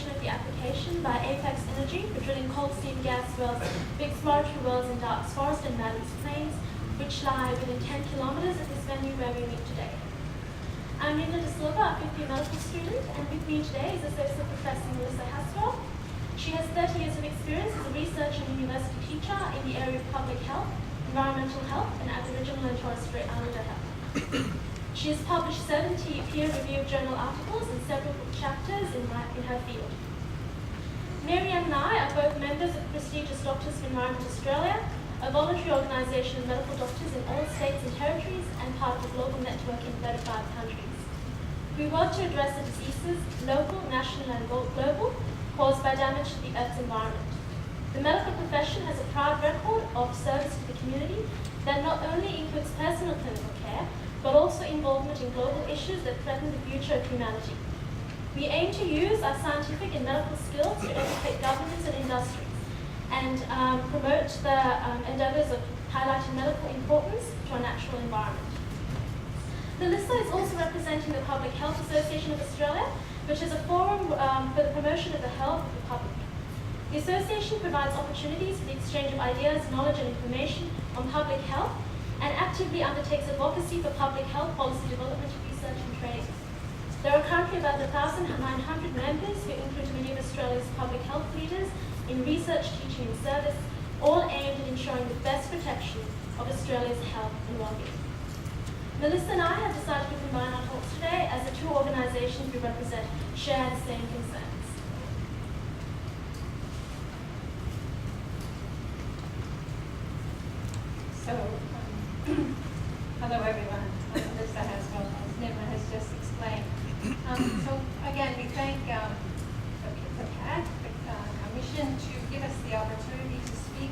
evaluation of the application by Apex Energy for drilling coal seam gas wells, big exploratory wells in Dark's Forest and Maddox Plains, which lie within 10 kilometres of this venue where we meet today. I'm Nimna De Silva, a 50 medical student, and with me today is Associate Professor Melissa Haswell. She has 30 years of experience as a researcher and university teacher in the area of public health, environmental health, and Aboriginal and Torres Strait Islander health. She has published 70 peer-reviewed journal articles and several book chapters in her field. Marianne and I are both members of the prestigious Doctors for Environment Australia, a voluntary organisation of medical doctors in all states and territories and part of a global network in 35 countries. We work to address the diseases, local, national and global, caused by damage to the Earth's environment. The medical profession has a proud record of service to the community that not only includes personal clinical care, but also involvement in global issues that threaten the future of humanity. We aim to use our scientific and medical skills to educate governments and industries and promote the endeavours of highlighting medical importance to our natural environment. Melissa is also representing the Public Health Association of Australia, which is a forum for the promotion of the health of the public. The association provides opportunities for the exchange of ideas, knowledge and information on public health and actively undertakes advocacy for public health policy development, research and training. There are currently about 1,900 members who include many of Australia's public health leaders in research, teaching and service, all aimed at ensuring the best protection of Australia's health and well-being. Melissa and I have decided to combine our talks today as the two organisations we represent share the same concerns. Hello everyone, I'm Melissa Haswell, as Nimna has just explained. So again, we thank the PHAA, the Commission, to give us the opportunity to speak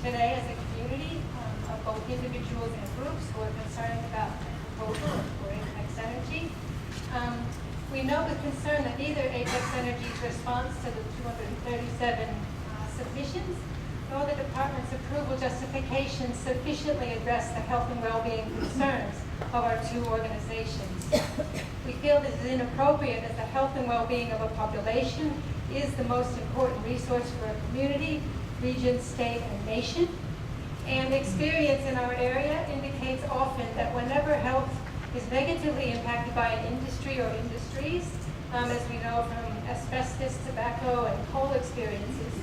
today as a community of both individuals and groups who are concerned about the proposal for Apex Energy. We note with concern that neither Apex Energy's response to the 237 submissions nor the Department's approval justification sufficiently address the health and well-being concerns of our two organizations. We feel this is inappropriate as the health and well-being of a population is the most important resource for a community, region, state, and nation. And experience in our area indicates often that whenever health is negatively impacted by an industry or industries, as we know from asbestos, tobacco, and coal experiences,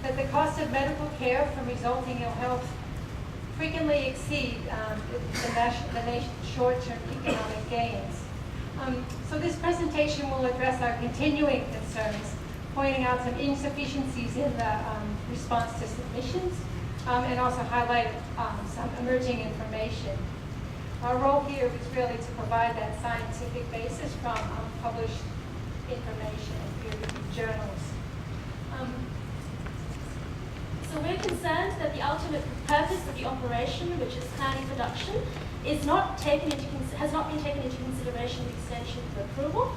that the cost of medical care from resulting ill health frequently exceed the nation's short-term economic gains. So this presentation will address our continuing concerns, pointing out some insufficiencies in the response to submissions, and also highlight some emerging information. Our role here is really to provide that scientific basis from published information and peer-reviewed journals. So we're concerned that the ultimate purpose of the operation, which is planning production, has not been taken into consideration in extension for approval.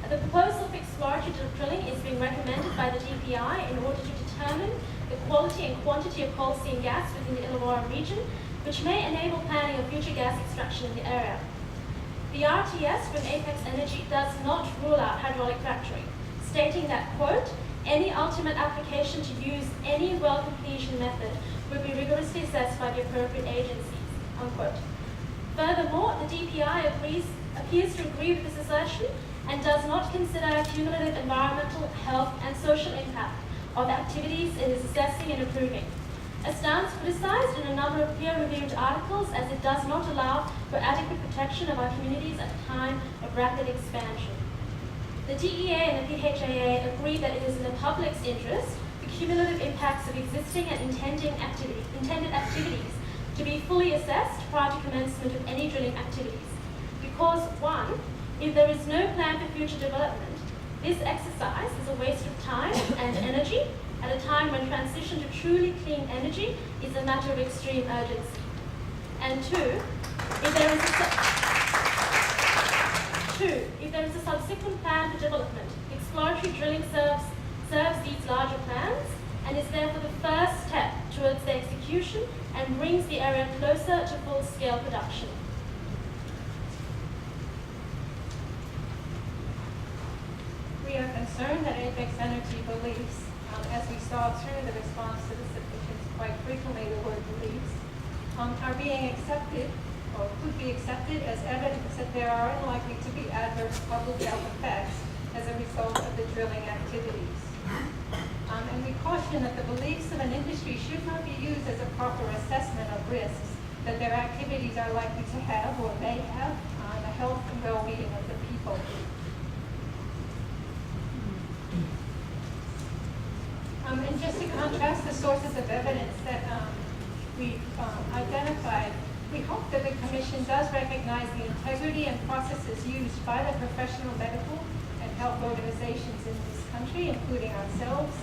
The proposal for exploratory drilling is being recommended by the DPI in order to determine the quality and quantity of coal seam gas within the Illawarra region, which may enable planning of future gas extraction in the area. The RTS from Apex Energy does not rule out hydraulic fracturing, stating that, quote, any ultimate application to use any well completion method will be rigorously assessed by the appropriate agencies, unquote. Furthermore, the DPI appears to agree with this assertion and does not consider cumulative environmental, health and social impact of activities it is assessing and approving. A stance criticized in a number of peer-reviewed articles as it does not allow for adequate protection of our communities at a time of rapid expansion. The DEA and the PHAA agree that it is in the public's interest the cumulative impacts of existing and intended activities to be fully assessed prior to commencement of any drilling activities. Because, one, if there is no plan for future development, this exercise is a waste of time and energy at a time when transition to truly clean energy is a matter of extreme urgency. And two, if there is a subsequent plan for development, exploratory drilling serves these larger plans and is therefore the first step towards their execution and brings the area closer to full-scale production. We are concern that Apex Energy believes, as we saw through the response to the submissions, quite frequently the word believes, are being accepted or could be accepted as evidence that there are unlikely to be adverse public health effects as a result of the drilling activities. And we caution that the beliefs of an industry should not be used as a proper assessment of risks that their activities are likely to have or may have on the health and well-being of the people. And just to contrast the sources of evidence that we've identified, we hope that the Commission does recognize the integrity and processes used by the professional medical and health organizations in this country, including ourselves.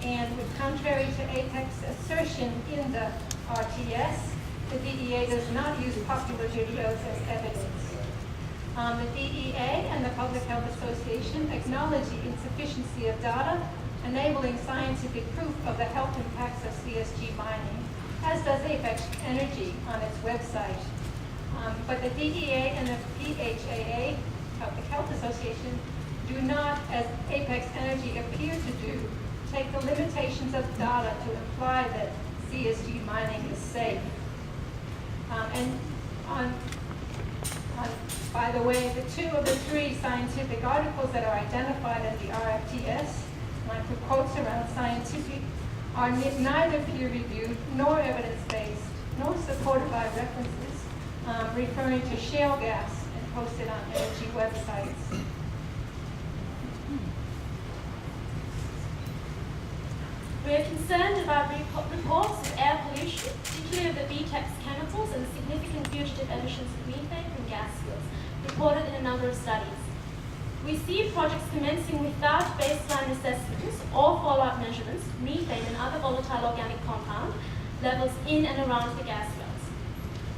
And with contrary to APEC's assertion in the RTS, the DEA does not use popular videos as evidence. The DEA and the Public Health Association acknowledge the insufficiency of data enabling scientific proof of the health impacts of CSG mining, as does Apex Energy on its website. But the DEA and the PHAA, Public Health Association, do not, as Apex Energy appear to do, take the limitations of data to imply that CSG mining is safe. By the way, the two of the three scientific articles that are identified in the RFTS, like the quotes around scientific, are neither peer-reviewed nor evidence-based, nor supported by references referring to shale gas and posted on energy websites. We are concerned about reports of air pollution, particularly of the VTEX chemicals and the significant fugitive emissions of methane from gas fields, reported in a number of studies. We see projects commencing without baseline assessments or follow-up measurements, methane and other volatile organic compound levels in and around the gas wells.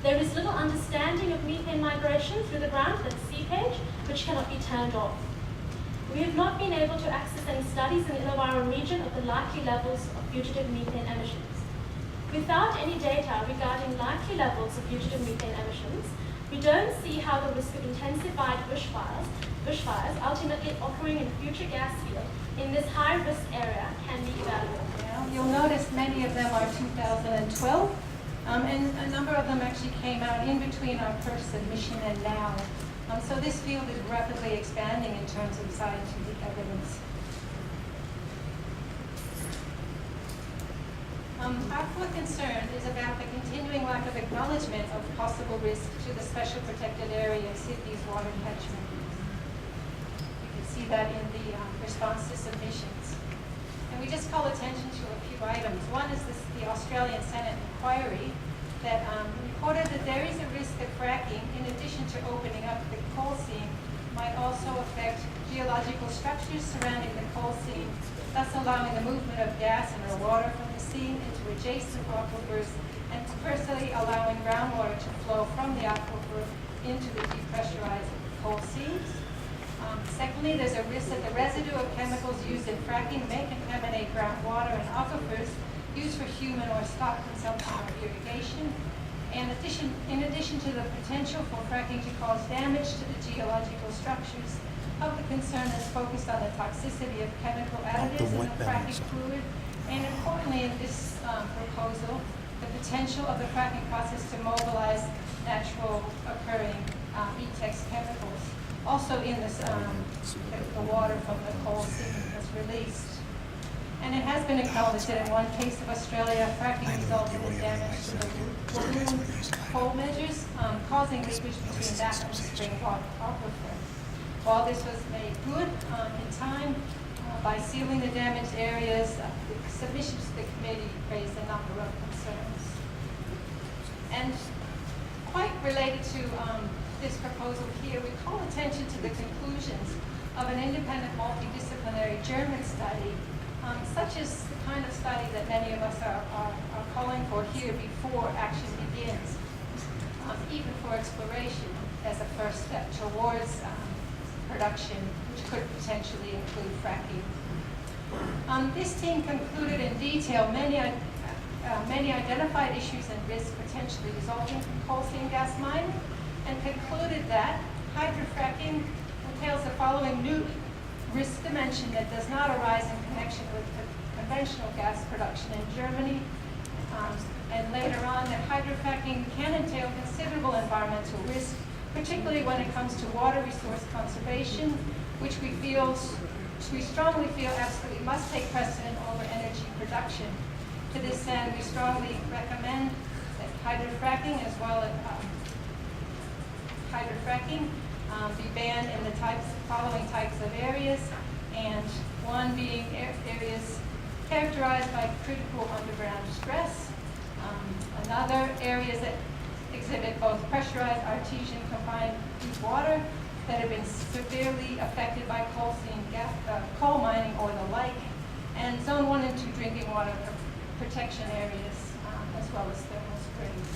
There is little understanding of methane migration through the ground, that's seepage, which cannot be turned off. We have not been able to access any studies in the Illawarra region of the likely levels of fugitive methane emissions. Without any data regarding likely levels of fugitive methane emissions, we don't see how the risk of intensified bushfires ultimately occurring in a future gas field in this high-risk area can be evaluated. Yeah, you'll notice many of them are 2012, and a number of them actually came out in between our first submission and now. So this field is rapidly expanding in terms of scientific evidence. Our fourth concern is about the continuing lack of acknowledgement of possible risk to the special protected area of Sydney's water catchment. You can see that in the response to submissions. And we just call attention to a few items. One is the Australian Senate inquiry that reported that there is a risk that fracking, in addition to opening up the coal seam, might also affect geological structures surrounding the coal seam, thus allowing the movement of gas and or water from the seam into adjacent aquifers and conversely allowing groundwater to flow from the aquifer into the depressurized coal seams. Secondly, there's a risk that the residue of chemicals used in fracking may contaminate groundwater and aquifers used for human or stock consumption or irrigation. And in addition to the potential for fracking to cause damage to the geological structures, public concern is focused on the toxicity of chemical additives in the fracking fluid, and importantly in this proposal, the potential of the fracking process to mobilize natural occurring VTEX chemicals. Also in this, the water from the coal seam that's released. And it has been acknowledged that in one case of Australia, fracking resulted in damage to the lagoon coal measures, causing leakage between that and the spring water aquifer. While this was made good in time by sealing the damaged areas, the submissions to the committee raised a number of concerns. And quite related to this proposal here, we call attention to the conclusions of an independent multidisciplinary German study, such as the kind of study that many of us are calling for here before action begins, even for exploration as a first step towards production, which could potentially include fracking. This team concluded in detail many identified issues and risks potentially resulting from coal seam gas mining, and concluded that hydrofracking entails the following risk dimension that does not arise in connection with conventional gas production in Germany. And later on, that hydrofracking can entail considerable environmental risk, particularly when it comes to water resource conservation, which we strongly feel absolutely must take precedent over energy production. To this end, we strongly recommend that hydrofracking as well as be banned in the following types of areas, and one being areas characterized by critical underground stress, another areas that exhibit both pressurized artesian confined deep water that have been severely affected by coal mining or the like, and zone 1 and 2 drinking water protection areas, as well as thermal springs.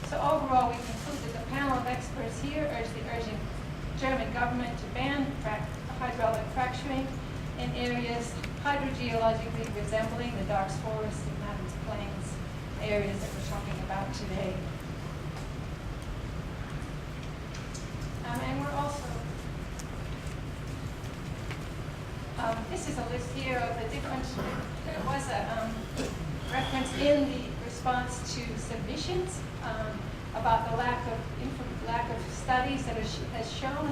So overall, we conclude that the panel of experts here urging German government to ban hydraulic fracturing in areas hydrogeologically resembling the Darks Forest and Mountains Plains areas that we're talking about today. And we're also, this is a list here of the different, there was a reference in the response to submissions about the lack of studies that has shown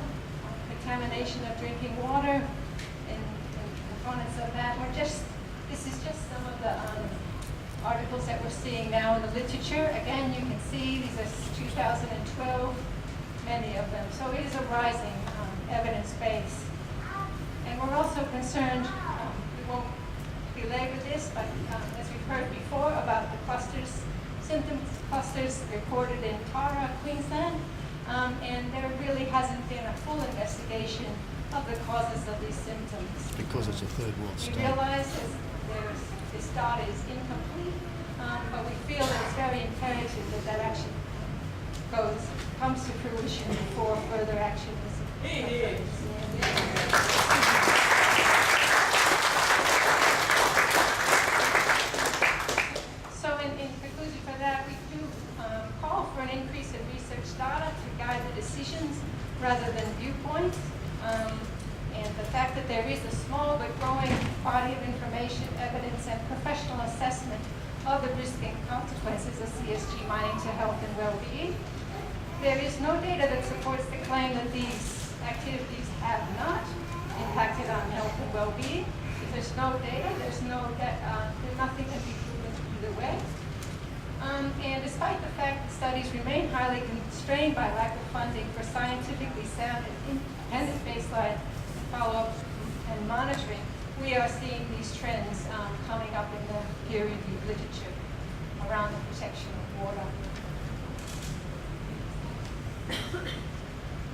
contamination of drinking water and components of that. This is just some of the articles that we're seeing now in the literature. Again, you can see these are 2012, many of them. So it is a rising evidence base. And we're also concerned, we won't belabor this, but as we've heard before about the symptom clusters reported in Tara, Queensland, and there really hasn't been a full investigation of the causes of these symptoms. Because it's a third world We state. realize this data is incomplete, but we feel that it's very imperative that action comes to fruition before further action is So in conclusion for that, we do call for an increase in research data to guide the decisions rather than viewpoints. And the fact that there is a small but growing body of information, evidence, and professional assessment of the risk and consequences of CSG mining to health and well-being. There is no data that supports the claim that these activities have not impacted on health and well-being. If there's no data, there's nothing can be proven either way. And despite the fact that studies remain highly constrained by lack of funding for scientifically sound and independent baseline follow-up and monitoring, we are seeing these trends coming up in the peer-reviewed literature around the protection of water.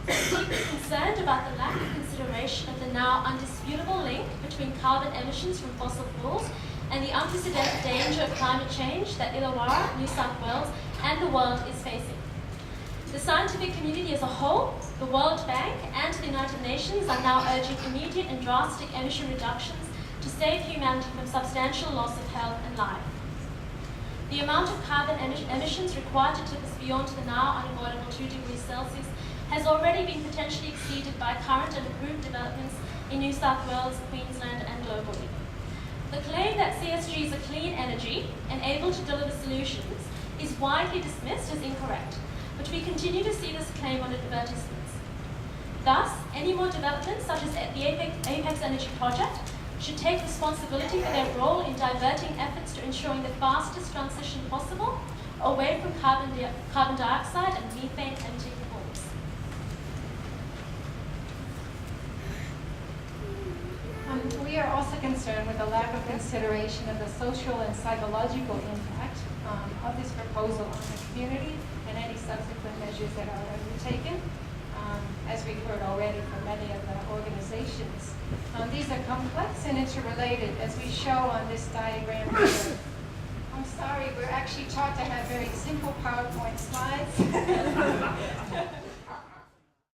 Concerned about the lack of consideration of the now undisputable link between carbon emissions from fossil fuels and the unprecedented danger of climate change that Illawarra, New South Wales, and the world is facing. The scientific community as a whole, the World Bank, and the United Nations are now urging immediate and drastic emission reductions to save humanity from substantial loss of health and life. The amount of carbon emissions required to tip us beyond the now unavoidable 2 degrees Celsius has already been potentially exceeded by current and approved developments in New South Wales, Queensland, and globally. The claim that CSG is a clean energy and able to deliver solutions is widely dismissed as incorrect, but we continue to see this claim on advertisements. Thus, any more developments, such as the Apex Energy Project, should take responsibility for their role in diverting efforts to ensuring the fastest transition possible away from carbon dioxide and methane emitting forms. We are also concerned with the lack of consideration of the social and psychological impact of this proposal on the community and any subsequent measures that are undertaken, as we've heard already from many of the organizations. These are complex and interrelated, as we show on this diagram here. I'm sorry, we're actually taught to have very simple PowerPoint slides.